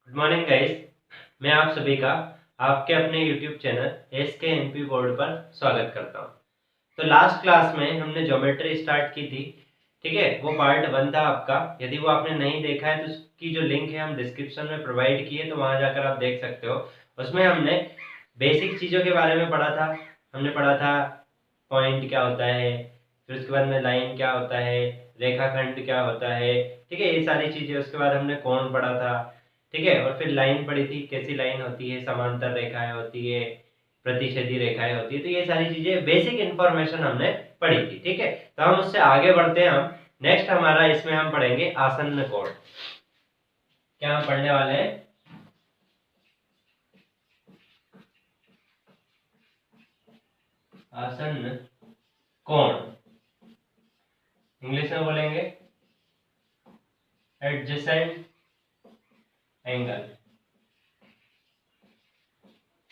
Good morning guys. मैं आप सभी का आपके अपने यूट्यूब चैनल SKNP बोर्ड पर स्वागत करता हूं। तो लास्ट क्लास में हमने ज्योमेट्री स्टार्ट की थी, ठीक है। वो पार्ट 1 था आपका। यदि वो आपने नहीं देखा है तो उसकी जो लिंक है हम डिस्क्रिप्शन में प्रोवाइड की है, तो वहां जाकर आप देख सकते हो। उसमें हमने बेसिक चीज़ों के बारे में पढ़ा था। हमने पढ़ा था पॉइंट क्या होता है, फिर उसके बाद में लाइन क्या होता है, रेखाखंड क्या होता है, ठीक है, ये सारी चीज़ें। उसके बाद हमने कोण पढ़ा था, ठीक है। और फिर लाइन पढ़ी थी, कैसी लाइन होती है, समांतर रेखाएं होती है, प्रतिच्छेदी रेखाएं होती है। तो ये सारी चीजें बेसिक इंफॉर्मेशन हमने पढ़ी थी, ठीक है। तो हम उससे आगे बढ़ते हैं। हम नेक्स्ट हमारा इसमें हम पढ़ेंगे आसन्न कोण। क्या हम पढ़ने वाले हैं? आसन्न कोण। इंग्लिश में बोलेंगे एडजेसेंट एंगल।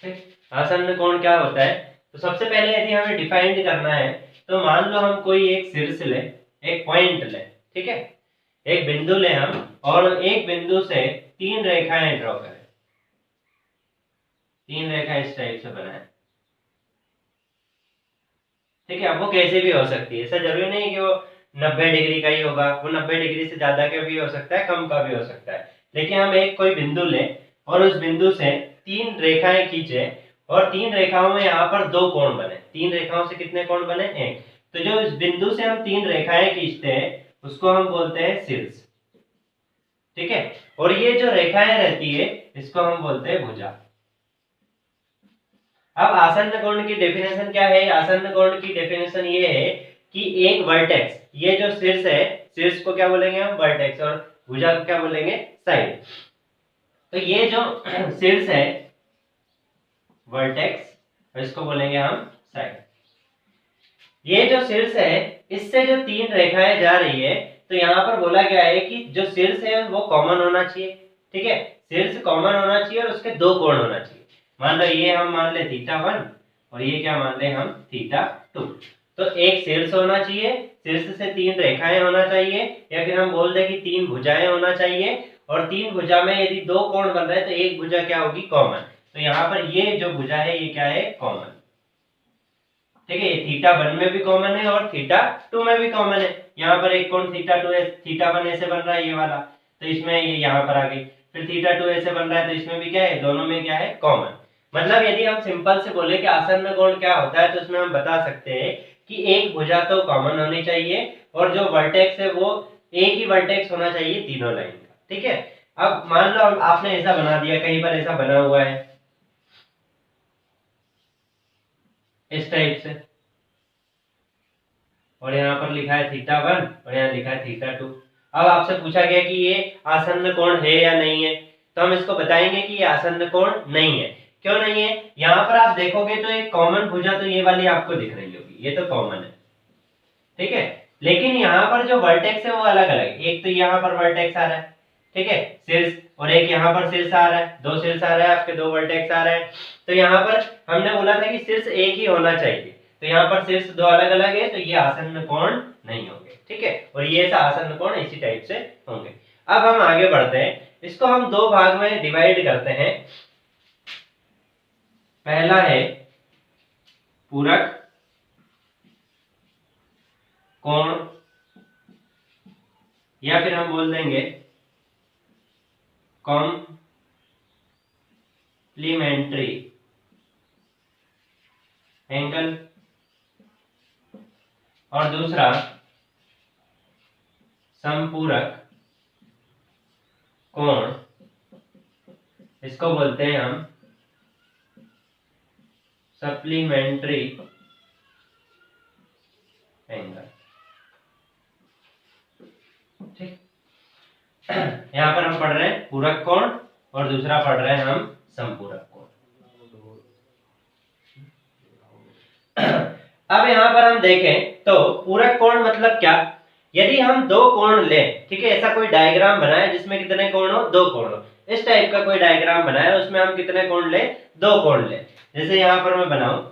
ठीक। आसन्न कोण क्या होता है? तो सबसे पहले यदि हमें डिफाइंड करना है, तो मान लो हम कोई एक शीर्ष ले, एक पॉइंट ले, ठीक है, एक बिंदु ले हम, और एक बिंदु से तीन रेखाएं ड्रॉ करें। तीन रेखा इस टाइप से बनाए, ठीक है। अब वो कैसे भी हो सकती है, ऐसा जरूरी नहीं कि वो 90 डिग्री का ही होगा। वो 90 डिग्री से ज्यादा का भी हो सकता है, कम का भी हो सकता है। लेकिन हम एक कोई बिंदु लें और उस बिंदु से तीन रेखाएं खींचे, और तीन रेखाओं में यहाँ पर दो कोण बने। तीन रेखाओं से कितने कोण बने? एक। तो जो इस बिंदु से हम तीन रेखाएं खींचते हैं उसको हम बोलते हैं शीर्ष, ठीक है। और ये जो रेखाएं रहती है इसको हम बोलते हैं भुजा। अब आसन्न कोण की डेफिनेशन क्या है? आसन्न कोण की डेफिनेशन ये है कि एक वर्टेक्स, ये जो शीर्ष है, शीर्ष को क्या बोलेंगे हम? वर्टेक्स। और भुजा को क्या बोलेंगे? साइड। तो ये जो शीर्ष है वर्टेक्स, इसको बोलेंगे हम साइड। ये जो शीर्ष है, इससे जो तीन रेखाएं जा रही है, तो यहाँ पर बोला गया है कि जो शीर्ष है वो कॉमन होना चाहिए, ठीक है। शीर्ष कॉमन होना चाहिए और उसके दो कोण होना चाहिए। मान लो ये हम मान ले θ1, और ये क्या मान ले हम? θ2। तो एक शीर्ष होना चाहिए, शीर्ष से तीन रेखाएं होना चाहिए, या फिर हम बोल दें कि तीन भुजाएं होना चाहिए। और तीन भुजा में यदि दो कोण बन रहे हैं तो एक भुजा क्या होगी? कॉमन। तो यहाँ पर ये जो भुजा है ये क्या है? कॉमन, ठीक है। θ1 में भी कॉमन है और θ2 में भी कॉमन है। यहाँ पर एक कोण θ2 है, θ1 ऐसे बन रहा है ये वाला, तो इसमें ये यहाँ पर आ गई। फिर θ2 ऐसे बन रहा है, तो इसमें भी क्या है? दोनों में क्या है? कॉमन। मतलब यदि हम सिंपल से बोले कि आसन्न कोण क्या होता है, तो उसमें हम बता सकते हैं कि एक भुजा तो कॉमन होनी चाहिए, और जो वर्टेक्स है वो एक ही वर्टेक्स होना चाहिए तीनों लाइन का, ठीक है। अब मान लो आपने ऐसा बना दिया, कहीं पर ऐसा बना हुआ है इस टाइप से, और यहाँ पर लिखा है θ1 और यहाँ लिखा है θ2। अब आपसे पूछा गया कि ये आसन्न कोण है या नहीं है, तो हम इसको बताएंगे कि ये आसन्न कोण नहीं है। क्यों नहीं है? यहाँ पर आप देखोगे तो एक कॉमन भुजा तो ये वाली आपको दिख रही होगी, ये तो कॉमन है, ठीक है। लेकिन यहाँ पर जो वर्टेक्स है वो अलग अलग है। एक तो यहाँ पर वर्टेक्स आ रहा है, ठीक है, शीर्ष, और एक यहाँ पर शीर्ष आ रहा है। दो शीर्ष आ रहा है आपके, दो वर्टेक्स आ रहे हैं। तो यहाँ पर हमने बोला था कि शीर्ष एक ही होना चाहिए, तो यहाँ पर शीर्ष दो अलग अलग है, तो ये आसन्न कोण नहीं होंगे, ठीक है। और ये ऐसा आसन्न कोण इसी टाइप से होंगे। अब हम आगे बढ़ते हैं, इसको हम दो भाग में डिवाइड करते हैं। पहला है पूरक कोण, या फिर हम बोल देंगे कॉम्प्लीमेंट्री एंगल, और दूसरा संपूरक कोण, इसको बोलते हैं हम सप्लीमेंट्री एंगल, ठीक। यहाँ पर हम पढ़ रहे हैं पूरक कोण, और दूसरा पढ़ रहे हैं हम संपूरक कोण। अब यहाँ पर हम देखें तो पूरक कोण मतलब क्या? यदि हम दो कोण लें, ठीक है, ऐसा कोई डायग्राम बनाए जिसमें कितने कोण हो? दो कोण हो। इस टाइप का कोई डायग्राम बनाए, उसमें हम कितने कोण लें? दो कोण लें। जैसे यहाँ पर मैं बनाऊं,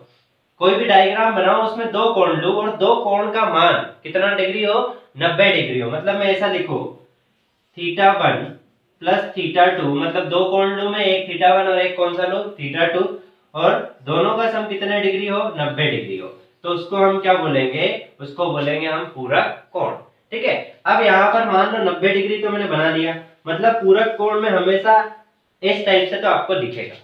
कोई भी डायग्राम बनाऊं, उसमें दो कोण लूं, और दो कोण का मान कितना डिग्री हो? 90 डिग्री हो। मतलब मैं ऐसा लिखूं, θ1 प्लस थीटा टू, मतलब दो कोण लूं मैं, एक थीटा वन और एक कौन सा लूं, थीटा टू, और दोनों का सम कितने डिग्री हो, 90 डिग्री हो, तो उसको हम क्या बोलेंगे, उसको बोलेंगे हम पूरक कोण। ठीक है, अब यहाँ पर मान लो 90 डिग्री तो मैंने बना लिया, मतलब पूरक कोण में हमेशा इस टाइप से तो आपको दिखेगा,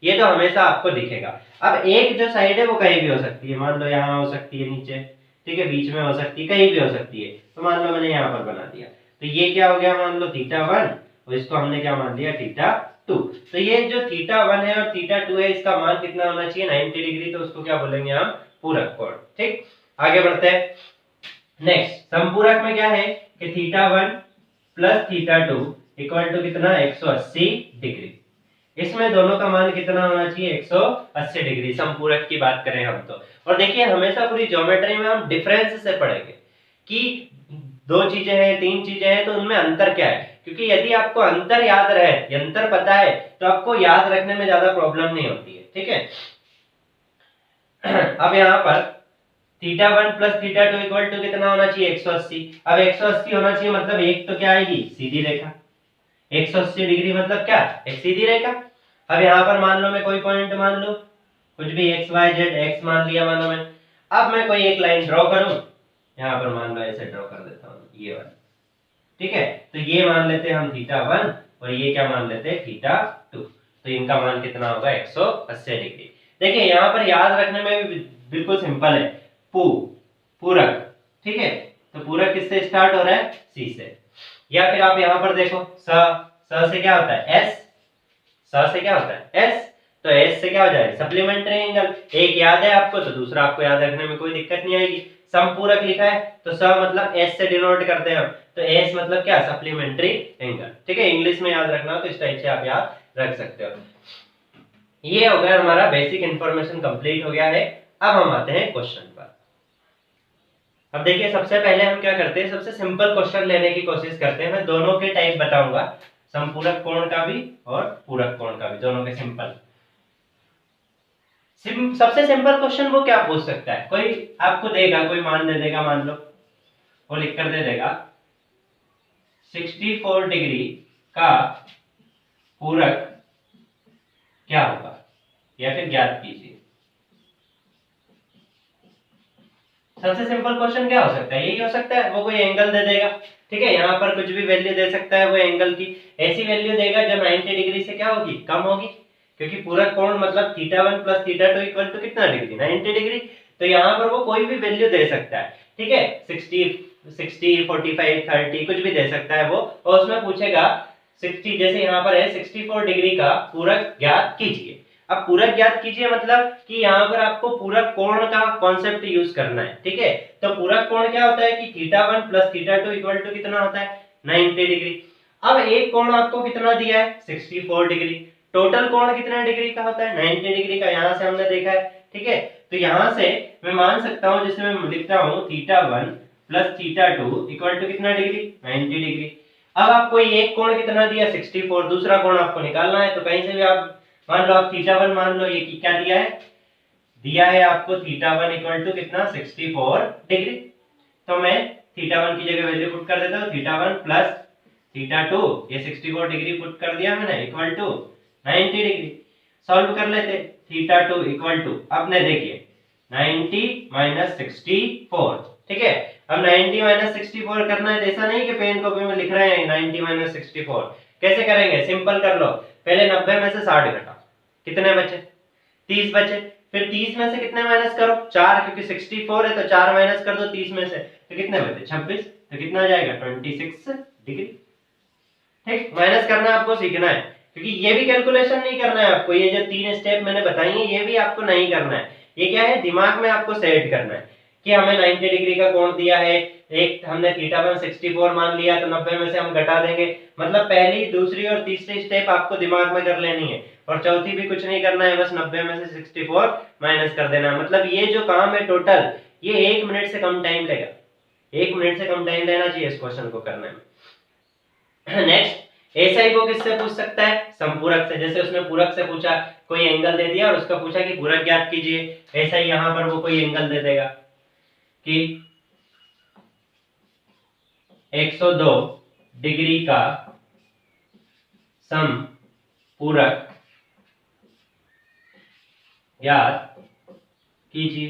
ये तो हमेशा आपको दिखेगा। अब एक जो साइड है वो कहीं भी हो सकती है, मान लो यहाँ हो सकती है नीचे, ठीक है, बीच में हो सकती है, कहीं भी हो सकती है, तो मान लो मैंने यहाँ पर बना दिया, तो ये क्या हो गया, मान लो थीटा वन, और इसको हमने क्या मान लिया, थीटा टू। तो ये जो थीटा वन है और थीटा टू है, इसका मान कितना होना चाहिए, 90 डिग्री, तो उसको क्या बोलेंगे हम, पूरक कोण। ठीक, आगे बढ़ते हैं। नेक्स्ट समपूरक में क्या है कि theta one plus theta two equal to कितना, 180 डिग्री। इसमें दोनों का मान कितना होना चाहिए, 180 डिग्री, समपूरक की बात करें हम तो। और देखिए हमेशा पूरी ज्योमेट्री में हम डिफरेंस से पढ़ेंगे कि दो चीजें हैं, तीन चीजें हैं, तो उनमें अंतर क्या है, क्योंकि यदि आपको अंतर याद रहे, अंतर पता है, तो आपको याद रखने में ज्यादा प्रॉब्लम नहीं होती है। ठीक है, अब यहाँ पर theta one plus theta two equal to कितना होना चाहिए, 180। अब 180 होना चाहिए, मतलब एक तो क्या आएगी, सीधी रेखा, 180 डिग्री मतलब क्या, एक सीधी रेखा। अब यहाँ पर मान लो मैं कोई पॉइंट मान लूं, कुछ भी एक्स वाई जेड, एक्स मान लिया मानो मैं, अब मैं कोई एक लाइन ड्रॉ करूं, यहाँ पर मान लो ऐसे ड्रॉ कर देता हूँ, ये वाला। ठीक है, तो ये मान लेते हैं हम थीटा वन, और ये क्या मान लेते हैं, थीटा टू, तो इनका मान कितना होगा, 180 डिग्री। देखिए यहाँ पर याद रखने में भी बिल्कुल सिंपल है, पूरक। ठीक है, तो पूरक किससे स्टार्ट हो रहा है, सी से, या फिर आप यहाँ पर देखो स से क्या होता है, एस, स से क्या होता है, एस, तो एस से क्या हो जाएगा, सप्लीमेंट्री एंगल। एक याद है आपको तो दूसरा आपको याद रखने में कोई दिक्कत नहीं आएगी। समपूरक लिखा है तो स मतलब एस से डिनोट करते हैं हम, तो एस मतलब क्या, सप्लीमेंट्री एंगल। ठीक है, इंग्लिश में याद रखना हो तो इस टाइप से आप याद रख सकते हो। ये हो गया हमारा बेसिक इंफॉर्मेशन कंप्लीट हो गया है। अब हम आते हैं क्वेश्चन पर। अब देखिए सबसे पहले हम क्या करते हैं, सबसे सिंपल क्वेश्चन लेने की कोशिश करते हैं। मैं दोनों के टाइप बताऊंगा, समपूरक कोण का भी और पूरक कोण का भी, दोनों के सिंपल। सबसे सिंपल क्वेश्चन वो क्या पूछ सकता है, कोई आपको देगा, कोई मान दे देगा, मान लो वो लिख कर दे देगा 64 डिग्री का पूरक क्या होगा, या फिर ज्ञात कीजिए। सबसे सिंपल क्वेश्चन क्या हो सकता है, यही हो सकता है, वो कोई एंगल दे देगा। ठीक है, यहाँ पर कुछ भी वैल्यू दे सकता है वो एंगल की, ऐसी वैल्यू देगा जो 90 डिग्री से क्या होगी, कम होगी, क्योंकि पूरक कोण मतलब theta one plus theta two equal to कितना डिग्री, 90 डिग्री। तो यहाँ पर वो कोई भी वैल्यू दे सकता है। ठीक है, 60 45 30 कुछ भी दे सकता है वो, और उसमें पूछेगा 60, जैसे यहाँ पर है 64 डिग्री का पूरक ज्ञात कीजिए। अब पूरक ज्ञात कीजिए मतलब कि यहाँ पर आपको पूरक कोण का कॉन्सेप्ट यूज करना है। ठीक है, तो पूरक कोण क्या होता है कि theta one plus theta two equal to कितना होता है, 90 डिग्री। अब एक कोण आपको कितना दिया है, 64 डिग्री। टोटल कोण कितने डिग्री का होता है, 90 डिग्री का, यहाँ से हमने देखा है। ठीक है, तो यहाँ से मैं मान सकता हूँ, जैसे मैं लिखता हूँ theta one plus theta two equal to कितना डिग्री, 90 डिग्री। अब आपको एक कोण कितना दिया, 64, दूसरा कोण आपको निकालना है, तो कहीं से भी आप मान लो, आप थीटा वन मान लो, ये क्या दिया है आपको थीटा वन इक्वल टू कितना, 64 डिग्री। तो मैं थीटा वन की जगह वैल्यू पुट कर देता हूँ, theta one plus theta to, ये 64 डिग्री पुट कर दिया मैंने, इक्वल टू 90 डिग्री। सॉल्व कर लेते, थीटा टू इक्वल टू, आपने देखिए 90 माइनस 64। ठीक है, अब 90 माइनस 64 करना है, ऐसा नहीं कि पेन कॉपी में लिख रहे हैं 90 माइनस 64। कैसे करेंगे, सिंपल कर लो, पहले 90 में से 60 घटा, कितने बचे, 30 बचे। फिर 30 में से कितने माइनस करो, 4, क्योंकि 64 है तो 4 माइनस कर दो 30 में से, तो कितने बचे, 26, तो कितना आ जाएगा, 26 डिग्री। ठीक, माइनस करना आपको सीखना है, क्योंकि ये भी कैलकुलेशन नहीं करना है आपको, ये जो 3 स्टेप मैंने बताई है ये भी आपको नहीं करना है। ये क्या है, दिमाग में आपको सेट करना है कि हमें 90 डिग्री का कोण दिया है, एक हमने थीटा वन 64 मान लिया, तो 90 में से हम घटा देंगे। मतलब पहली, दूसरी और तीसरी स्टेप आपको दिमाग में कर लेनी है, और चौथी भी कुछ नहीं करना है, बस 90 में से 64 माइनस कर देना है। मतलब ये जो काम है टोटल, ये 1 मिनट से कम टाइम लेगा, 1 मिनट से कम टाइम लेना चाहिए इस क्वेश्चन को करने में। नेक्स्ट, एसआई को किससे पूछ सकता है, समपूरक से। जैसे उसने पूरक से पूछा, कोई एंगल दे दिया और उसका पूछा कि पूरक ज्ञात कीजिए, ऐसा ही यहां पर वो कोई एंगल दे देगा कि 102 डिग्री का सम पूरक ज्ञात कीजिए।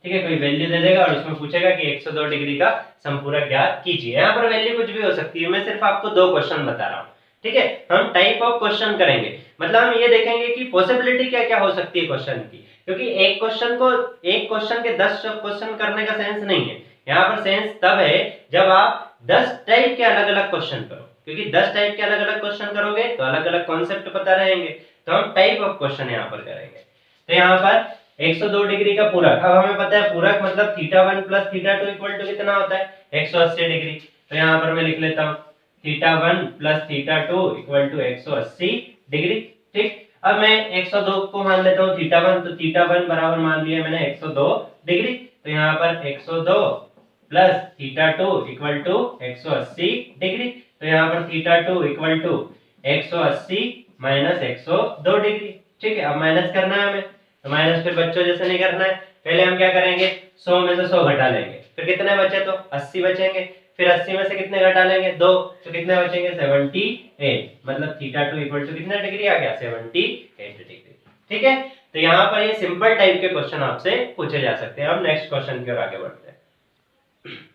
ठीक है, कोई वैल्यू दे देगा और उसमें पूछेगा कि 102 डिग्री का समपूरक ज्ञात कीजिए। यहाँ पर वैल्यू कुछ भी हो सकती है, मैं सिर्फ आपको दो क्वेश्चन बता रहा हूँ। ठीक है, हम टाइप ऑफ क्वेश्चन करेंगे, मतलब हम ये देखेंगे कि पॉसिबिलिटी क्या क्या हो सकती है क्वेश्चन की, क्योंकि एक क्वेश्चन के 10 क्वेश्चन करने का सेंस नहीं है। यहाँ पर सेंस तब है जब आप 10 टाइप के अलग अलग क्वेश्चन करो, क्योंकि 10 टाइप के अलग अलग क्वेश्चन करोगे तो अलग अलग कॉन्सेप्ट पता रहेंगे, तो हम टाइप ऑफ क्वेश्चन यहाँ पर करेंगे। तो यहाँ पर 102 डिग्री का पूरक, अब हमें पता है पूरक मतलब θ1 प्लस θ2 इक्वल टू कितना होता है 180 डिग्री। तो यहाँ पर मैं लिख लेता हूँ θ1 प्लस θ2 इक्वल टू 180 डिग्री। ठीक, अब मैं 102 को मान लेता हूँ θ1, तो θ1 बराबर मान लिया मैंने 102 डिग्री। तो यहाँ पर 102 प्लस θ2 इक्वल टू 180 डिग्री। तो यहाँ पर θ2 इक्वल टू 180 माइनस 102 डिग्री। ठीक है, अब माइनस करना है हमें, तो माइनस फिर बच्चों जैसे नहीं करना है, पहले हम क्या करेंगे 100 में से 100 घटा लेंगे, फिर कितने बचे तो 80 बचेंगे, फिर 80 में से कितने घटा लेंगे 2, तो कितने बचेंगे 78, मतलब θ2 इक्वल टू कितना डिग्री आ गया 78 डिग्री। ठीक है, तो यहाँ पर ये सिंपल टाइप के क्वेश्चन आपसे पूछे जा सकते हैं। अब नेक्स्ट क्वेश्चन की ओर आगे बढ़ते हैं।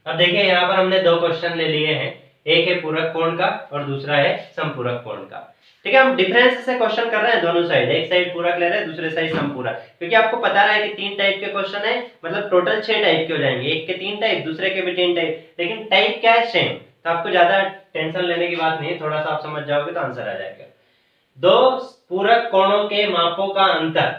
अब देखिए यहाँ पर हमने दो क्वेश्चन ले लिए हैं, एक है पूरक कोण का और दूसरा है समपूरक कोण का। ठीक है, हम डिफरेंस से क्वेश्चन कर रहे हैं दोनों साइड, एक साइड पूरक ले रहे हैं, दूसरे साइड समपूरक, क्योंकि आपको पता रहा है कि 3 टाइप के क्वेश्चन है, मतलब टोटल 6 टाइप के हो जाएंगे, एक के 3 टाइप, दूसरे के भी 3 टाइप, लेकिन टाइप क्या है सेम, तो आपको ज्यादा टेंशन लेने की बात नहीं है, थोड़ा सा आप समझ जाओगे तो आंसर आ जाएगा। दो पूरक कोणों के मापों का अंतर,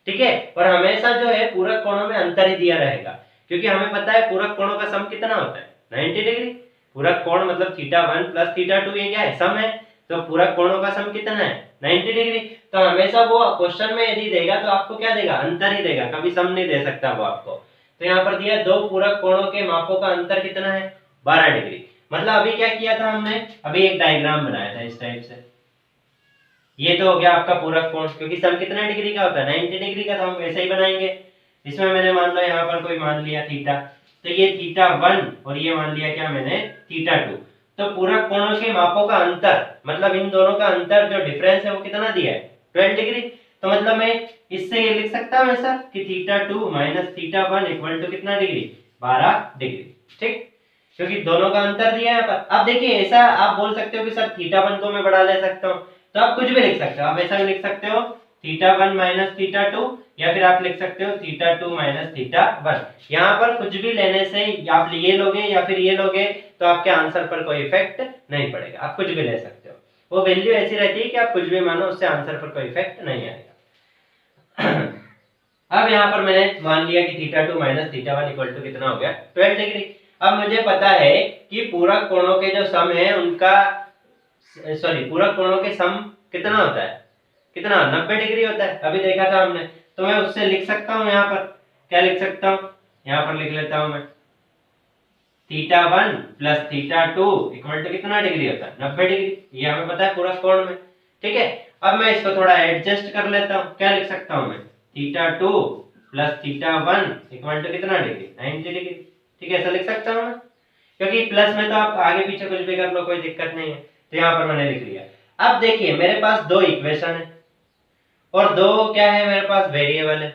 ठीक है, और हमेशा जो है पूरक कोणों में अंतर ही दिया रहेगा, क्योंकि हमें पता है पूरक कोणों का सम कितना होता है 90 डिग्री। पूरक कोण मतलब θ1 प्लस θ2 ये क्या है सम है, तो पूरक कोणों का सम कितना है 90 डिग्री। तो हमेशा वो क्वेश्चन में यदि देगा तो आपको क्या देगा अंतर ही देगा, कभी सम नहीं दे सकता वो आपको। तो यहाँ पर दिया दो पूरक कोणों के मापों का अंतर कितना है 12 डिग्री। मतलब अभी क्या किया था हमने, अभी एक डायग्राम बनाया था इस टाइप से, ये तो हो गया आपका पूरक कोण, क्योंकि सम कितना डिग्री का होता है 90 डिग्री का, तो हम वैसे ही बनाएंगे। इसमें मैंने मान लो यहाँ पर कोई मान लिया थीटा, तो ये θ1 और ये मान लिया क्या मैंने θ2। तो पूरक कोणों के मापों का अंतर, मतलब इन दोनों का अंतर जो डिफरेंस है वो कितना दिया है 12 डिग्री। तो मतलब मैं इससे ये लिख सकता हूँ ऐसा कि θ2 माइनस θ1 इक्वल टू कितना डिग्री 12 डिग्री। ठीक, क्योंकि दोनों का अंतर दिया है। अब देखिए ऐसा आप बोल सकते हो कि सर θ1 को मैं बढ़ा ले सकता हूँ, तो आप कुछ भी लिख सकते हो, आप ऐसा भी लिख सकते हो θ1 माइनस θ2, या फिर आप लिख सकते हो θ2 माइनस θ1। यहाँ पर कुछ भी लेने से आप ये लोगे या फिर ये लोगे तो आपके आंसर पर कोई इफेक्ट नहीं पड़ेगा, आप कुछ भी ले सकते हो, वो वैल्यू ऐसी रहती है कि आप कुछ भी मानो उससे आंसर पर कोई इफेक्ट नहीं आएगा। अब यहाँ पर मैंने मान लिया कि θ2 माइनस θ1 इक्वल टू कितना हो गया 12 डिग्री। अब मुझे पता है कि पूरक कोणों के जो सम है उनका पूरक कोणों के सम कितना होता है, कितना 90 डिग्री होता है, अभी देखा था हमने। तो मैं उससे लिख सकता हूँ, यहाँ पर क्या लिख सकता हूँ, यहाँ पर लिख लेता हूँ मैं θ1 प्लस θ2 इक्वल टू कितना डिग्री होता है 90 डिग्री, ये हमें पता है पूरक कोण में। ठीक है, अब मैं इसको थोड़ा एडजस्ट कर लेता हूँ, क्या लिख सकता हूँ मैं θ2 प्लस θ1 इक्वल टू कितना डिग्री 90 डिग्री। ठीक है, ऐसा लिख सकता हूँ मैं, क्योंकि प्लस में तो आप आगे पीछे कुछ भी कर लो कोई दिक्कत नहीं है। तो यहाँ पर मैंने लिख लिया। अब देखिए मेरे पास दो इक्वेशन है और दो क्या है मेरे पास वेरिएबल है,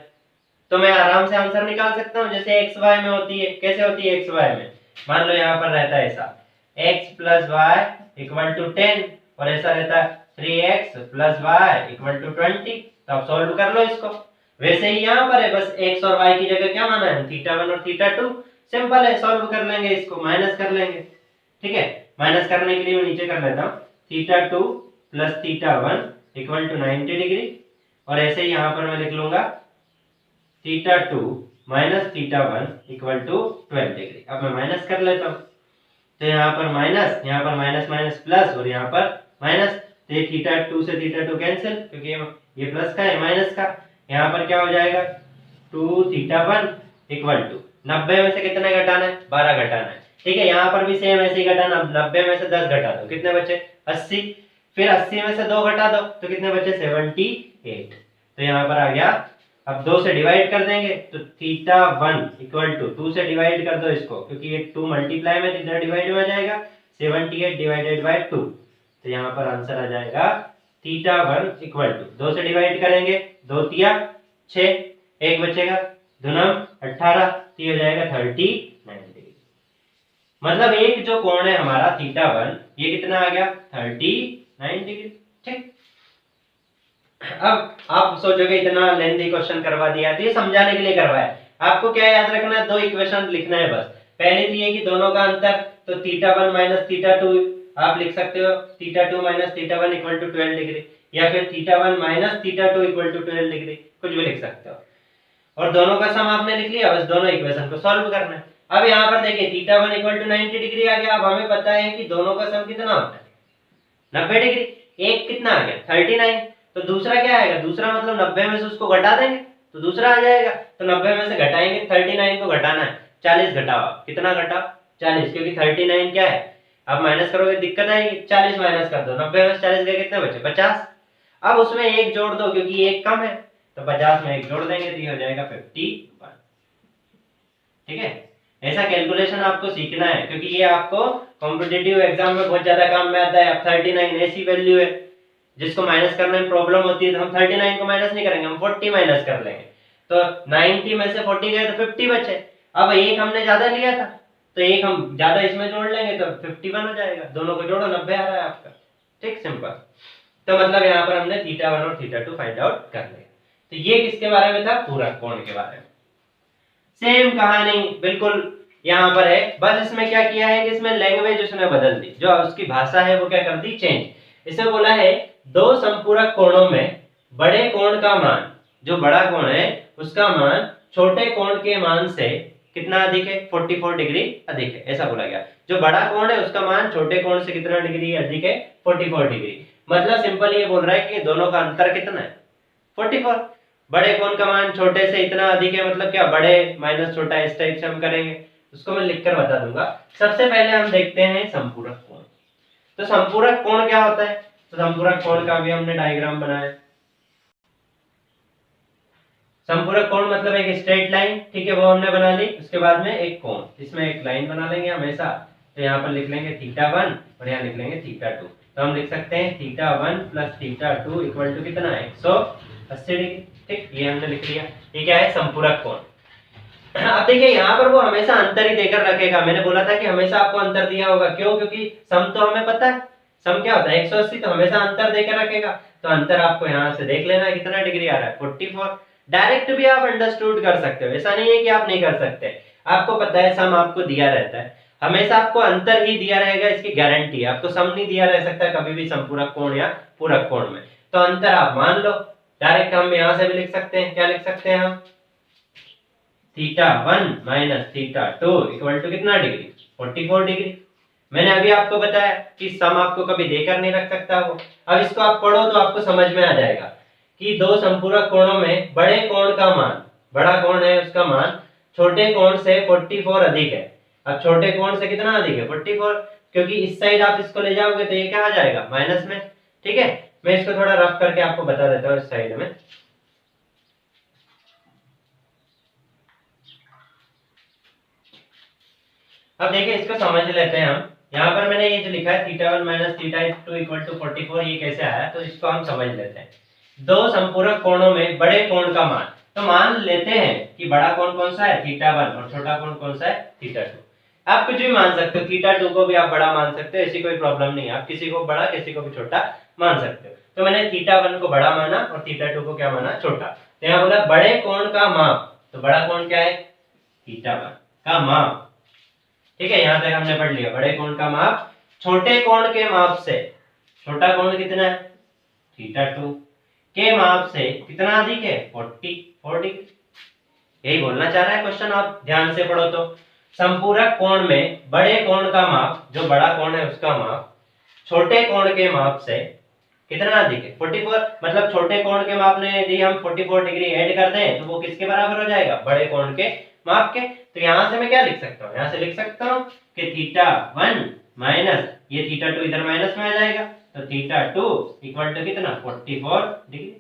तो मैं आराम से आंसर निकाल सकता हूँ जैसे एक्स वाई में होती है। कैसे होती है एक्स वाई में, मान लो यहाँ पर रहता है ऐसा x plus y equal to 10 और ऐसा रहता है 3x plus y equal to 20। तो आप सॉल्व कर लो इसको। वैसे ही यहाँ पर है, बस x और y की जगह क्या माना है θ1 और θ2, सिंपल है, सॉल्व कर लेंगे इसको, माइनस कर लेंगे। ठीक है, माइनस करने के लिए मैं नीचे कर लेता हूँ θ2 प्लस θ1 इक्वल टू 90 डिग्री, और ऐसे ही यहाँ पर मैं लिख लूंगा θ2 माइनस θ1 इक्वल टू 12 डिग्री। अब मैं माइनस कर लेता हूँ, तो यहाँ पर माइनस माइनस प्लस और यहाँ पर माइनस, तो ये θ2 से θ2 कैंसिल, क्योंकि ये प्लस का है माइनस का। यहाँ पर क्या हो जाएगा 2θ1 इक्वल टू 90 में से कितने घटाना है 12 घटाना है। ठीक है, यहाँ पर भी सेम ऐसे ही घटाना, 90 में से 10 घटा दो कितने बचे 80, फिर 80 में से 2 घटा दो तो कितने बचे 78। तो यहाँ पर आ गया, अब 2 से डिवाइड कर देंगे तो θ1 इक्वल टू 2 से डिवाइड कर दो इसको, क्योंकि ये 2 मल्टीप्लाई में इधर डिवाइड में आ जाएगा 78 डिवाइडेड बाय 2, तो यहाँ पर आंसर आ जाएगा θ1 इक्वल टू 2 से डिवाइड करेंगे, 2 तिया 6, एक बचेगा, दुनम 18, तो ये हो जाएगा 39 डिग्री। मतलब एक जो कोण है हमारा θ1 ये कितना आ गया 39 डिग्री। ठीक, अब आप सोचोगे इतना लेंथी क्वेश्चन करवा दिया, तो ये समझाने के लिए करवाया है। आपको क्या याद रखना है, दो इक्वेशन लिखना है बस। पहली तो ये कि दोनों का अंतर, तो θ1 माइनस θ2 आप लिख सकते हो θ2 माइनस θ1 इक्वल टू 12 डिग्री, या फिर θ1 माइनस θ2 इक्वल टू 12 डिग्री, कुछ भी लिख सकते हो। और दोनों का सम आपने लिख लिया, बस दोनों इक्वेशन को सॉल्व करना है। अब यहाँ पर देखिए θ1 इक्वल टू 90 डिग्री आ गया। अब हमें पता है कि दोनों का सम कितना होता है 90 डिग्री। एक कितना आ गया 39, तो दूसरा क्या आएगा, दूसरा मतलब 90 में से उसको घटा देंगे तो दूसरा आ जाएगा। तो 90 में से घटाएंगे, 39 को घटाना है, 40 घटाओ, कितना घटा 40, क्योंकि 39 क्या है, अब माइनस करोगे दिक्कत आएगी, 40 माइनस कर दो, 90 में से 40 गए कितने बचे 50। अब उसमें एक जोड़ दो क्योंकि एक कम है, तो 50 में एक जोड़ देंगे तो ये हो जाएगा 51। ठीक है, ऐसा कैलकुलेशन आपको सीखना है क्योंकि ये आपको कॉम्पिटिटिव एग्जाम में बहुत ज्यादा काम में आता है। अब 39 ऐसी वैल्यू है जिसको माइनस करने में प्रॉब्लम होती है, तो हम 39 को माइनस नहीं करेंगे, हम 40 माइनस कर लेंगे। तो 90 में से 40 गए तो 50 बचे। अब एक हमने ज्यादा लिया था तो एक हम ज्यादा इसमें जोड़ लेंगे तो 51 हो जाएगा, दोनों को जोड़ो 90 आ रहा है आपका। ठीक, सिंपल। तो मतलब यहाँ पर हमने θ1 और θ2 फाइंड आउट कर लिया। तो ये किसके बारे में था, पूरक कोण के बारे में। सेम कहानी बिल्कुल यहाँ पर है, बस इसमें क्या किया है कि इसमें लैंग्वेज उसने बदल दी, जो उसकी भाषा है वो क्या कर दी चेंज। इसे बोला है दो संपूरक कोणों में बड़े कोण का मान, जो बड़ा कोण है उसका मान छोटे कोण के मान से कितना अधिक है 44 डिग्री अधिक है, ऐसा बोला गया। जो बड़ा कोण है उसका मान छोटे कोण से कितना डिग्री अधिक है 44 डिग्री। मतलब सिंपल ये बोल रहा है कि दोनों का अंतर कितना है 44। बड़े कोण का मान छोटे से इतना अधिक है, मतलब क्या बड़े माइनस छोटा, इस टाइप से हम करेंगे, उसको मैं लिखकर बता दूंगा। सबसे पहले हम देखते हैं संपूरक कोण। तो संपूरक कोण क्या होता है, तो संपूरक कोण का भी हमने डायग्राम बनाया। संपूरक कोण मतलब एक स्ट्रेट लाइन, ठीक है, वो हमने बना ली। उसके बाद में एक कोण, इसमें एक लाइन बना लेंगे हमेशा, तो यहाँ पर लिख लेंगे θ1 और यहाँ लिख लेंगे θ2। तो हम लिख सकते हैं θ1 प्लस θ2 इक्वल टू कितना है 180 डिग्री। ठीक, ये हमने लिख लिया। ये क्या है संपूरक कोण। अब देखिए यहाँ पर वो हमेशा अंतर ही देकर रखेगा। मैंने बोला था कि हमेशा आपको अंतर दिया होगा, क्यों, क्योंकि सम तो हमें पता है, सम क्या होता है 180, तो हमेशा अंतर देकर रखेगा। तो अंतर आपको यहाँ से देख लेना है कितना डिग्री आ रहा है 44। डायरेक्ट भी आप अंडरस्टूड कर सकते हो, ऐसा नहीं है कि आप नहीं कर सकते। आपको पता है सम आपको दिया रहता है, हमेशा आपको अंतर ही दिया रहेगा, इसकी गारंटी है। आपको सम नहीं दिया रह सकता कभी भी संपूरक कोण या पूरक कोण में, तो अंतर आप मान लो। डायरेक्ट हम यहाँ से भी लिख सकते हैं, क्या लिख सकते हैं हम θ1 माइनस θ2 इक्वल टू कितना डिग्री 44 डिग्री। मैंने अभी आपको बताया कि सम आपको कभी देकर नहीं रख सकता वो। अब इसको आप पढ़ो तो आपको समझ में आ जाएगा कि दो संपूरक कोणों में बड़े कोण का मान, बड़ा कोण है उसका मान छोटे कोण से 44 अधिक है। अब छोटे कोण से कितना अधिक है 44, क्योंकि इस साइड आप इसको ले जाओगे तो ये क्या आ जाएगा माइनस में। ठीक है, मैं इसको थोड़ा रफ करके आपको बता देता हूँ इस साइड में। अब देखिए इसको समझ लेते हैं हम। यहाँ पर मैंने ये जो लिखा है θ1 माइनस θ2 इक्वल टू 44, ये कैसे आया, तो इसको हम समझ लेते हैं। दो संपूरक कोणों में बड़े कोण का मान, तो मान लेते हैं कि बड़ा कोण कौन सा है θ1 और छोटा कोण कौन सा है θ2। आप कुछ भी मान सकते हो, θ2 को भी आप बड़ा मान सकते हो, ऐसी कोई प्रॉब्लम नहीं है। आप किसी को बड़ा किसी को भी छोटा मान सकते हो। तो मैंने θ1 को बड़ा माना और θ2 को क्या माना छोटा। तो यहाँ बोला बड़े कोण का माप, तो बड़ा कोण क्या है θ1 का माप। ठीक है, यहां तक हमने पढ़ लिया। बड़े कोण का माप छोटे कोण के माप से, छोटा कोण कितना है θ2 के माप से कितना अधिक है 44 डिग्री। यही बोलना चाह रहा है क्वेश्चन, आप ध्यान से पढ़ो तो। संपूरक कोण में बड़े कोण का माप, जो बड़ा कोण है उसका माप छोटे कोण के माप से कितना अधिक है 44। मतलब छोटे कोण के माप में यदि हम 44 डिग्री ऐड कर दें तो वो किसके बराबर हो जाएगा बड़े कोण के माप के। तो यहां से मैं क्या लिख सकता हूँ, यहां से लिख सकता हूँ कि θ1 माइनस ये θ2 इधर माइनस में आ जाएगा, तो θ2 इक्वल टू कितना 44 डिग्री।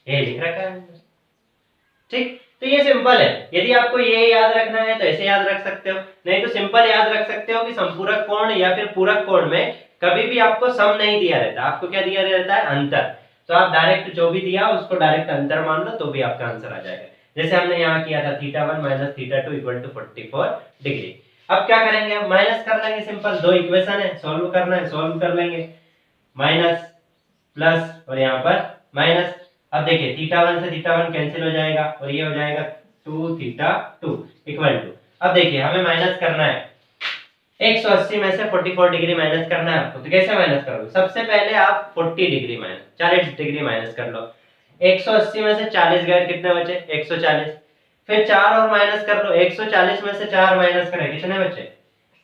ये लिख रखा है। ठीक, तो ये सिंपल है। यदि आपको ये याद रखना है तो ऐसे याद रख सकते हो, नहीं तो सिंपल याद रख सकते हो कि संपूरक कोण या फिर पूरक कोण में कभी भी आपको सम नहीं दिया रहता, आपको क्या दिया रहता है, अंतर। तो आप डायरेक्ट जो भी दिया उसको डायरेक्ट अंतर मान लो तो भी आपका आंसर आ जाएगा। जैसे हमने यहाँ किया था θ1 माइनस θ2 इक्वल टू 44 डिग्री। अब क्या करेंगे, हम माइनस कर लेंगे, सिंपल, दो इक्वेशन है, सॉल्व करना है, सॉल्व कर लेंगे। माइनस प्लस और यहाँ पर माइनस। अब देखिए θ1 से θ1 कैंसिल हो जाएगा और ये हो जाएगा 2θ2 इक्वल टू, अब देखिए हमें माइनस करना है 180 में से 44 डिग्री माइनस करना है आपको। तो कैसे माइनस करोगे, सबसे पहले आप 40 डिग्री माइनस 40 डिग्री माइनस कर लो। 180 में से 40 गए, कितने बचे, 140। फिर 4 और माइनस कर लो, 140 में से 4 माइनस करें, कितने बचे,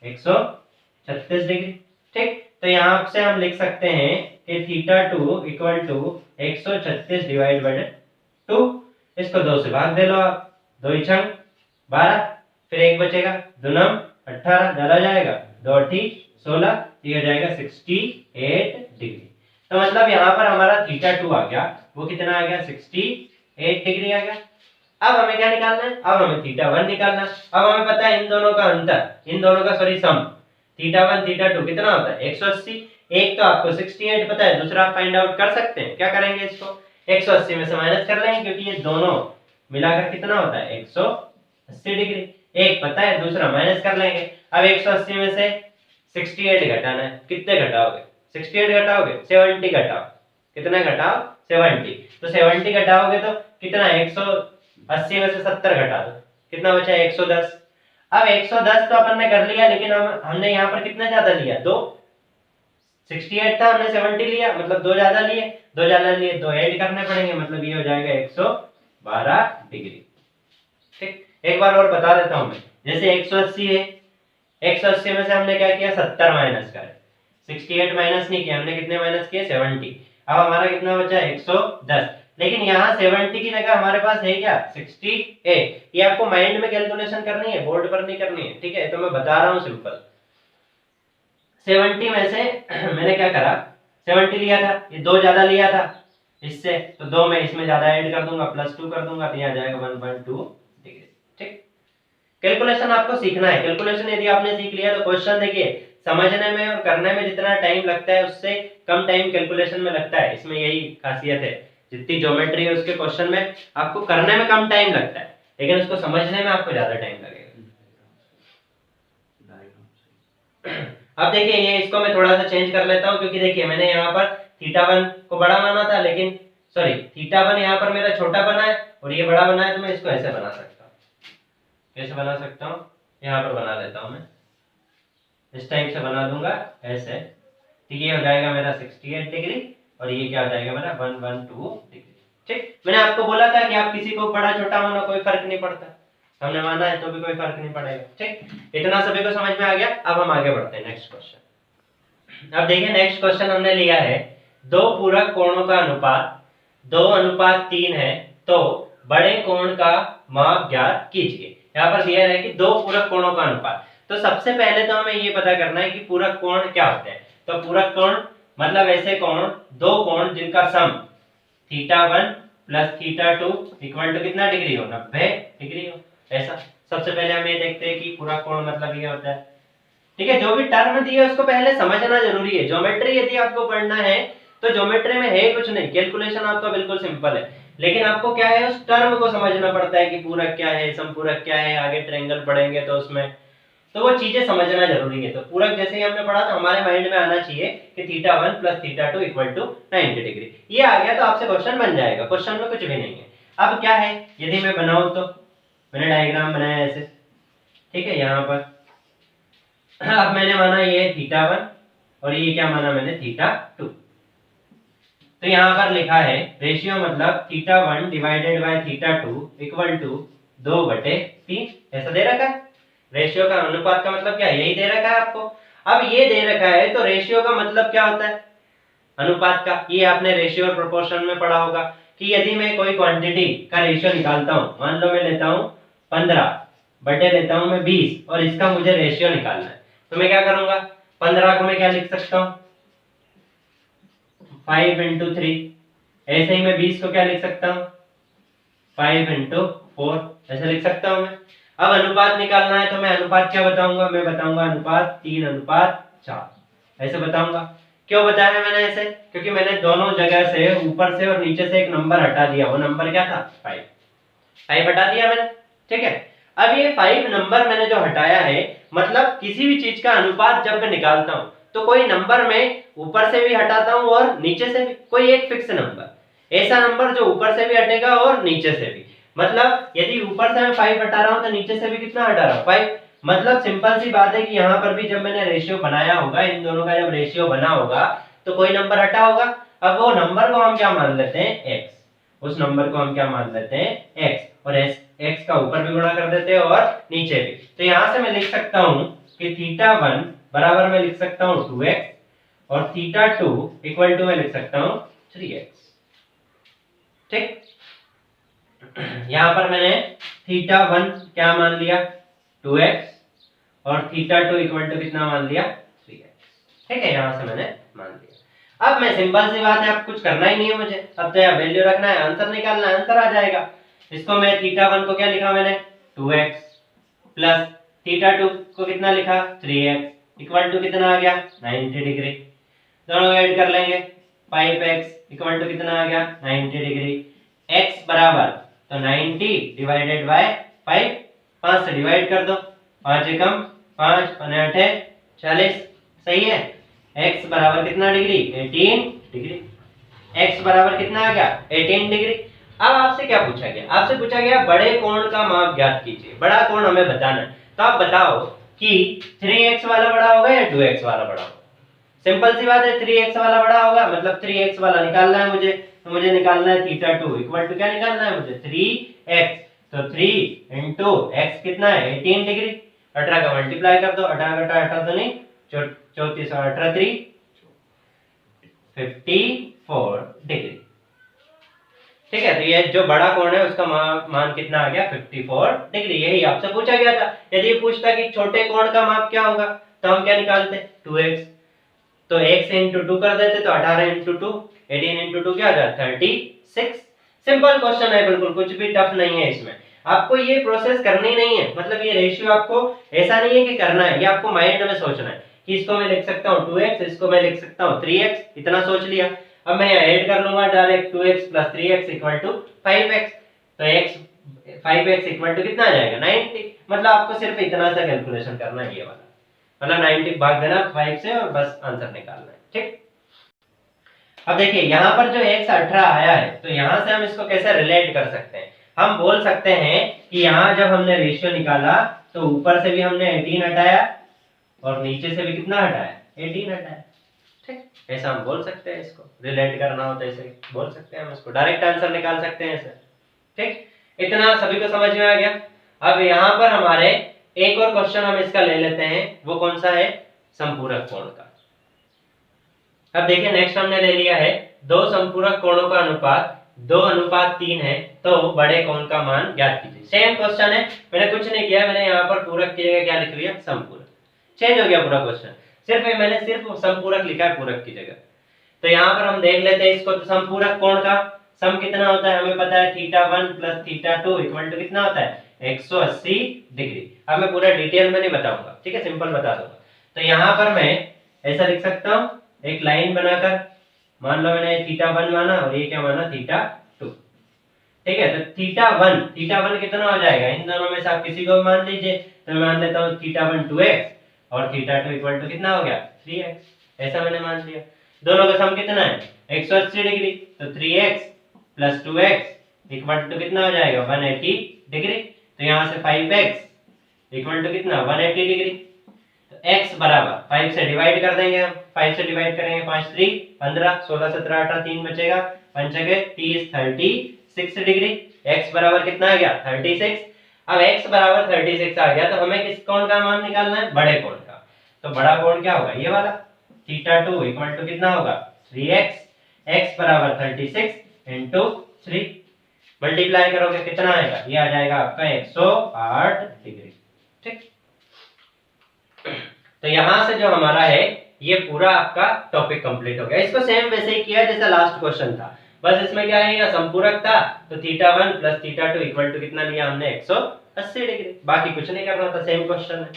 136 डिग्री। ठीक, तो यहाँ से हम लिख सकते हैं कि θ2 इक्वल टू 136 डिवाइड बाय 2। इसको 2 से भाग दे लो आप, 2 छंग 12, फिर 1 बचेगा, 2 नम 18, डाला जाएगा, 2 8 16, ये हो जाएगा 68 डिग्री। तो मतलब यहाँ पर हमारा θ2 आ गया, वो कितना आ गया, 68 डिग्री आ गया। अब हमें क्या निकालना है, अब हमें θ1 निकालना है। अब हमें पता है इन दोनों का अंतर, इन दोनों का सॉरी सम, θ1 θ2 कितना होता है, 180। एक तो आपको 68 पता है, दूसरा आप फाइंड आउट कर सकते हैं। क्या करेंगे, इसको 180 में से माइनस कर लेंगे क्योंकि ये दोनों मिलाकर कितना होता है, 180 डिग्री। एक पता है, दूसरा माइनस कर लेंगे। अब 180 में से 68 घटाना है, कितने घटाओगे, 68 घटाओगे, 70 घटाओ, कितना घटाओ, 70। तो 70 घटाओगे तो कितना, 180 में से 70 घटा दो, कितना बचा, 110। अब 110 तो अपन ने कर लिया, लेकिन हमने यहाँ पर कितना ज्यादा लिया, 2, 68 था, हमने 70 लिया, मतलब 2 ज्यादा लिए, 2 ज्यादा लिए, 2 ऐड करने पड़ेंगे, मतलब ये हो जाएगा 112 डिग्री। ठीक, एक बार और बता देता हूं मैं, जैसे 180 है, 180 में से हमने क्या किया, 70 माइनस करे, 68 माइनस नहीं किया हमने, कितने माइनस किए, 70। अब हमारा कितना बचा, 110। लेकिन यहाँ 70 की जगह हमारे पास है क्या, 68। ये आपको माइंड में कैलकुलेशन करनी है, बोर्ड पर नहीं करनी है, ठीक है, तो मैं बता रहा हूँ सिंपल। 70 में से मैंने क्या करा, 70 लिया था, ये 2 ज्यादा लिया था इससे, तो 2 मैं इसमें ज्यादा ऐड कर दूंगा, +2 कर दूंगा, तो यहाँ जाएगा 1.2 डिग्री। ठीक, कैलकुलेशन आपको सीखना है। कैलकुलेशन यदि आपने सीख लिया तो क्वेश्चन देखिए समझने में और करने में जितना टाइम लगता है उससे कम टाइम कैलकुलेशन में लगता है। इसमें यही खासियत है, जितनी ज्योमेट्री है उसके क्वेश्चन में आपको करने में कम टाइम लगता है, लेकिन उसको समझने में आपको ज्यादा टाइम लगेगा। अब देखिए ये इसको मैं थोड़ा सा चेंज कर लेता हूँ, क्योंकि देखिए मैंने यहाँ पर θ1 को बड़ा माना था, लेकिन सॉरी θ1 यहाँ पर मेरा छोटा बना है और ये बड़ा बना है, तो मैं इसको ऐसे बना सकता हूँ। कैसे बना सकता हूँ, यहाँ पर बना लेता हूँ मैं, इस टाइप से बना दूंगा ऐसे। ठीक, ये हो जाएगा मेरा 68 डिग्री और ये क्या हो जाएगा मेरा 112 डिग्री। ठीक, मैंने आपको बोला था कि आप किसी को बड़ा छोटा मानो, कोई फर्क नहीं पड़ता, हमने माना है तो भी कोई फर्क नहीं पड़ेगा। ठीक, इतना सभी को समझ में आ गया। अब हम आगे बढ़ते हैं नेक्स्ट क्वेश्चन। अब देखिए नेक्स्ट क्वेश्चन हमने लिया है, दो पूरक कोणों का अनुपात 2:3 है, तो बड़े कोण का माप ज्ञात कीजिए। यहाँ पर दिया है कि दो पूरक कोणों का अनुपात। तो सबसे पहले तो हमें ये पता करना है कि पूरक कोण क्या होते हैं। तो पूरक कोण मतलब ऐसे कोण, दो कोण जिनका सम θ1 प्लस θ2 इक्वल टू कितना डिग्री हो, 90 डिग्री हो, ऐसा। सबसे पहले हम ये देखते हैं कि पूरक कोण मतलब ये होता है। ठीक है, जो भी टर्म दी है उसको पहले समझना जरूरी है। ज्योमेट्री यदि आपको पढ़ना है तो ज्योमेट्री में है कुछ नहीं, कैलकुलेशन आपका बिल्कुल सिंपल है, लेकिन आपको क्या है उस टर्म को समझना पड़ता है कि पूरक क्या है, समपूरक क्या है, आगे ट्रायंगल पढ़ेंगे तो उसमें तो वो चीजें समझना जरूरी है। तो पूरक जैसे ही हमने पढ़ा तो हमारे माइंड में आना चाहिए कि θ1 प्लस θ2 इक्वल टू 90 डिग्री। ये आ गया तो आपसे क्वेश्चन बन जाएगा, क्वेश्चन में कुछ भी नहीं है। अब क्या है, यदि मैं बनाऊं तो मैंने डायग्राम बनाया ऐसे, ठीक है, यहाँ पर अब मैंने माना ये θ1 और ये क्या माना मैंने, θ2। तो यहाँ पर लिखा है रेशियो मतलब θ1 डिवाइडेड बाय θ2 इक्वल टू 2/3, ऐसा दे रखा है। रेशियो का अनुपात का मतलब क्या है, यही दे रखा है आपको। अब ये दे रखा है तो रेशियो का मतलब क्या होता है, अनुपात का। ये आपने रेशियो और प्रोपोर्शन में पढ़ा होगा कि यदि मैं कोई क्वांटिटी का रेशियो निकालता हूँ, मान लो मैं लेता हूँ 15 बटे लेता हूँ मैं 20 और इसका मुझे रेशियो निकालना है, तो मैं क्या करूंगा, 15 को मैं क्या लिख सकता हूँ, 5 into 3। ऐसे ही मैं 20 को क्या लिख सकता हूँ, 5 into 4, ऐसे लिख सकता हूं मैं। अब अनुपात निकालना है तो मैं अनुपात क्या बताऊंगा, मैं बताऊंगा अनुपात 3:4, ऐसे बताऊंगा। क्यों बताया मैंने ऐसे, क्योंकि मैंने दोनों जगह से ऊपर से और नीचे से एक नंबर हटा दिया, वो नंबर क्या था 5 हटा दिया मैंने, ठीक है। अब ये 5 नंबर मैंने जो हटाया है, मतलब किसी भी चीज का अनुपात जब मैं निकालता हूं तो कोई नंबर में ऊपर से भी हटाता हूं और नीचे से भी, कोई एक फिक्स नंबर, ऐसा नंबर जो ऊपर से भी हटेगा और नीचे से भी। मतलब यदि ऊपर से मैं 5 हटा रहा हूं तो नीचे से भी कितना हटा रहा हूं 5। मतलब सिंपल सी बात है कि यहाँ पर भी जब मैंने रेशियो बनाया होगा, इन दोनों का जब रेशियो बना होगा तो कोई नंबर हटा होगा। अब वो नंबर को हम क्या मान लेते हैं x, उस नंबर को हम क्या मान लेते हैं x, और x का ऊपर भी गुणा कर देते हैं और नीचे भी। तो यहां से मैं लिख सकता हूं कि θ1 बराबर मैं लिख सकता हूं 2x और θ2 इक्वल टू मैं लिख सकता हूं 3x, ठीक। यहां पर मैंने θ1 क्या मान लिया 2x और θ2 इक्वल टू कितना मान लिया 3x, ठीक है। यहां से मैंने मान लिया। अब मैं सिंपल सी बात है, अब कुछ करना ही नहीं है मुझे, अब तो यहाँ वैल्यू रखना है, आंसर निकालना है, आंसर आ जाएगा। इसको मैं θ1 को क्या लिखा मैंने 2x प्लस θ2 को कितना लिखा 3x इक्वल टू कितना आ गया 90 डिग्री। दोनों ऐड कर लेंगे, 5x इक्वल टू कितना आ गया 90 डिग्री। x बराबर तो 90 डिवाइडेड बाय 5, 5 से डिवाइड कर दो, 5 एकम 5 पने 8 40, सही है। x बराबर कितना डिग्री 18 डिग्री। x बराबर कितना आ गया 18 डिग्री। अब आपसे क्या पूछा गया, आपसे पूछा गया बड़े कोण का माप ज्ञात कीजिए, बड़ा कोण हमें बताना है। तो आप बताओ कि 3x वाला बड़ा होगा या 2x वाला बड़ा होगा। सिंपल सी बात है, 3x वाला बड़ा होगा, मतलब 3x वाला निकालना है मुझे, तो मुझे निकालना है θ2 इक्वल टू क्या निकालना है मुझे 3x। तो 3 इंटू x कितना है 18 डिग्री, 18 का मल्टीप्लाई कर दो, 18 का 18 तो नहीं 34 और 18 3 54 डिग्री, ठीक है। तो ये जो बड़ा कोण है उसका मान कितना आ गया 54 डिग्री, यही आपसे पूछा गया था। यदि ये पूछता कि छोटे कोण का माप क्या होगा तो हम क्या निकालते 2x, तो x इंटू 2 कर देते तो 18 इंटू 2 18 इंटू 2 क्या आ गया 36। सिंपल क्वेश्चन है, बिल्कुल कुछ भी टफ नहीं है इसमें, आपको ये प्रोसेस करनी नहीं है। मतलब ये रेशियो आपको ऐसा नहीं है कि करना है, ये आपको माइंड में सोचना है कि इसको मैं लिख सकता हूँ 2x, इसको मैं लिख सकता हूँ 3x, इतना सोच लिया। अब मैं यहाँ ऐड कर लूंगा direct 2x plus 3x equal to 5x, तो x 5x इक्वल टू कितना आ जाएगा 90। मतलब आपको सिर्फ इतना सा कैलकुलेशन करना है, ये वाला, मतलब 90 भाग देना 5 से और बस आंसर निकालना है, ठीक। अब देखिए यहाँ पर जो x 18 आया है, तो यहाँ से हम इसको कैसे रिलेट कर सकते हैं। हम बोल सकते हैं कि यहाँ जब हमने रेशियो निकाला तो ऊपर से भी हमने 18 हटाया और नीचे से भी कितना हटाया 18 हटाया, ठीक। ऐसा हम बोल सकते हैं, इसको रिलेट करना हो तो ऐसे बोल सकते हैं, हम इसको डायरेक्ट आंसर निकाल सकते हैं ऐसे, ठीक। इतना सभी को समझ में आ गया। अब यहाँ पर हमारे एक और क्वेश्चन हम इसका ले लेते हैं, वो कौन सा है संपूरक कोण का। अब देखिए नेक्स्ट हमने ले लिया है दो संपूरक कोणों का अनुपात 2:3 है, तो बड़े कोण का मान ज्ञात कीजिए। सेम क्वेश्चन है, मैंने कुछ नहीं किया, मैंने यहाँ पर पूरक की जगह क्या लिख लिया संपूरक, चेंज हो गया पूरा क्वेश्चन, मैंने सिर्फ संपूरक लिखा है पूरक की जगह। तो यहाँ पर हम देख लेते हैं इसको, तो संपूरक कोण का सम कितना होता है हमें पता है θ1 प्लस θ2 इक्वल टू कितना होता है 180 डिग्री। अब मैं पूरा डिटेल में नहीं बताऊंगा, ठीक है, सिंपल बता दूंगा। तो यहाँ पर मैं ऐसा लिख सकता हूँ, एक लाइन बनाकर, मान लो मैंने θ1 माना और ये क्या माना θ2, ठीक है। तो θ1 कितना हो जाएगा, इन दोनों में से आप किसी को मान लीजिए, तो मैं मान लेता हूँ θ1 2x और θ2 इक्वल टू कितना हो गया 3x, ऐसा मैंने मान लिया। दोनों का सम कितना है 180 डिग्री, तो 3x plus 2x equal to कितना हो जाएगा 180 डिग्री। तो यहाँ से 5x इक्वल टू कितना 180 डिग्री। तो x बराबर 5 से डिवाइड कर देंगे हम, 5 से डिवाइड करेंगे 5 3 15 16 17 18 3 बचेगा, 5 30 36 डिग्री। x बराबर कितना आ गया 36। अब x बराबर 36 आ गया, तो हमें किस कोण का मान निकालना है बड़े कोण का। तो बड़ा कोण क्या होगा ये वाला, θ2 इक्वल टू कितना होगा 3x, x बराबर 36 इंटू 3, मल्टीप्लाई करोगे कितना आएगा, ये आ जाएगा आपका 108 डिग्री, ठीक। तो यहां से जो हमारा है ये पूरा आपका टॉपिक कंप्लीट हो गया। इसको सेम वैसे ही किया जैसा लास्ट क्वेश्चन था, बस इसमें क्या है, यहाँ संपूरक था तो θ1 प्लस θ2 इक्वल टू कितना लिया हमने 180 डिग्री, बाकी कुछ नहीं करना था, सेम क्वेश्चन है।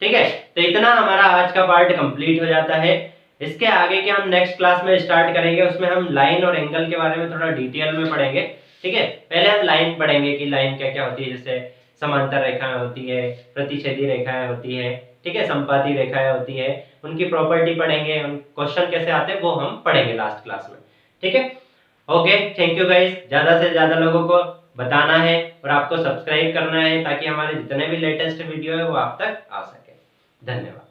ठीक है, तो इतना हमारा आज का पार्ट कंप्लीट हो जाता है। इसके आगे के हम नेक्स्ट क्लास में स्टार्ट करेंगे, उसमें हम लाइन और एंगल के बारे में थोड़ा डिटेल में पढ़ेंगे। ठीक है, पहले हम लाइन पढ़ेंगे कि लाइन क्या क्या होती है, जैसे समांतर रेखाएं होती है, प्रतिच्छेदी रेखाएं होती है, ठीक है, संपाती रेखाएं होती है, उनकी प्रॉपर्टी पढ़ेंगे, उन क्वेश्चन कैसे आते हैं वो हम पढ़ेंगे लास्ट क्लास में। ठीक है, ओके, थैंक यू गाइस। ज्यादा से ज्यादा लोगों को बताना है और आपको सब्सक्राइब करना है ताकि हमारे जितने भी लेटेस्ट वीडियो है वो आप तक आ सके। धन्यवाद।